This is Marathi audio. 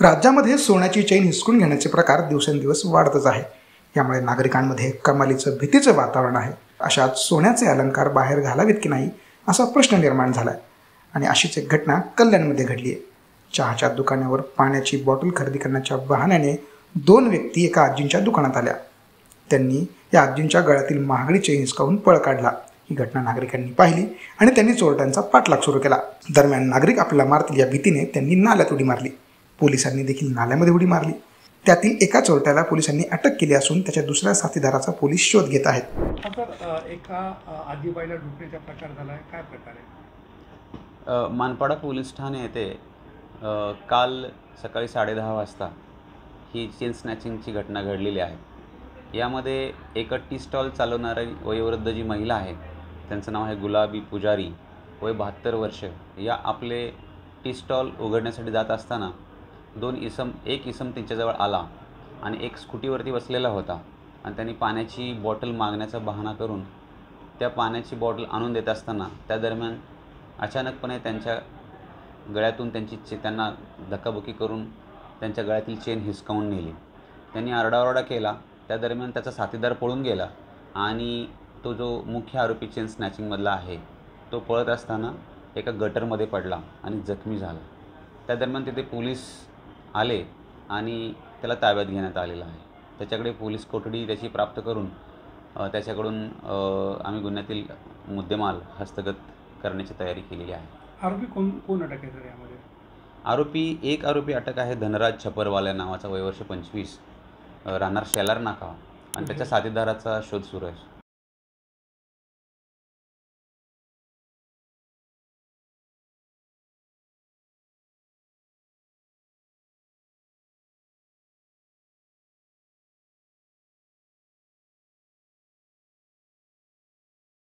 राज्यामध्ये सोन्याची चेन हिसकून घेण्याचे प्रकार दिवसेंदिवस वाढतच आहे। यामुळे नागरिकांमध्ये कमालीचं भीतीचं वातावरण आहे। अशात सोन्याचे अलंकार बाहेर घालावेत की नाही असा प्रश्न निर्माण झालाय आणि अशीच एक घटना कल्याणमध्ये घडली आहे। चहाच्या दुकानावर पाण्याची बॉटल खरेदी करण्याच्या बहाण्याने दोन व्यक्ती एका आजींच्या दुकानात आल्या। त्यांनी या आजींच्या गळ्यातील महागडी चेन हिसकावून पळ काढला। ही घटना नागरिकांनी पाहिली आणि त्यांनी चोरट्यांचा पाठलाग सुरू केला। दरम्यान नागरिक आपल्याला मारतील या भीतीने त्यांनी नाल्यात उडी मारली। पोलिसांनी देखील नाल्यामध्ये उडी मारली। त्यातील एका चोरट्याला पोलिसांनी अटक केली असून त्याच्या दुसऱ्या साथीदाराचा पोलीस शोध घेत आहेत। एका आजीबाईला लुटण्याचा प्रकार झालाय, काय प्रकार आहे? मानपाडा पोलीस ठाणे येथे काल सकाळी 10:30 वाजता ही चेन स्नॅचिंगची घटना घडलेली आहे। यामध्ये एक टी स्टॉल चालवणारी वयोवृद्ध जी महिला आहे, त्यांचं नाव आहे गुलाबी पुजारी, वय 72 वर्ष। या आपले टी स्टॉल उघडण्यासाठी जात असताना एक इसम त्यांच्याजवळ आला आणि एक स्कूटीवरती बसलेला होता आणि त्यांनी पाण्याची बॉटल मागण्याचा बहाणा करून त्या पाण्याची बॉटल आणून देत असताना त्या दरम्यान अचानकपणे त्यांच्या गळ्यातून त्यांना धक्काबुक्की करून त्यांच्या गळ्यातील चेन हिसकावून नेली। त्यांनी आरडाओरडा केला। त्या दरम्यान त्याचा साथीदार पळून गेला आणि तो जो मुख्य आरोपी चेन स्नॅचिंगमधला आहे तो पळत असताना एका गटरमध्ये पडला आणि जखमी झाला। त्या दरम्यान तिथे पोलीस आले आणि त्याला ताब्यात घेण्यात आलेला आहे। त्याच्याकडे पोलीस कोठडी त्याची प्राप्त करून त्याच्याकडून आम्ही गुन्ह्यातील मुद्देमाल हस्तगत करण्याची तयारी केलेली आहे। आरोपी कोण अटक आहे सर यामध्ये? एक आरोपी अटक आहे धनराज छपरवाला नावाचा, वय वर्ष 25, राहणार शेलार नाका, आणि त्याच्या साथीदाराचा शोध सुरू आहे।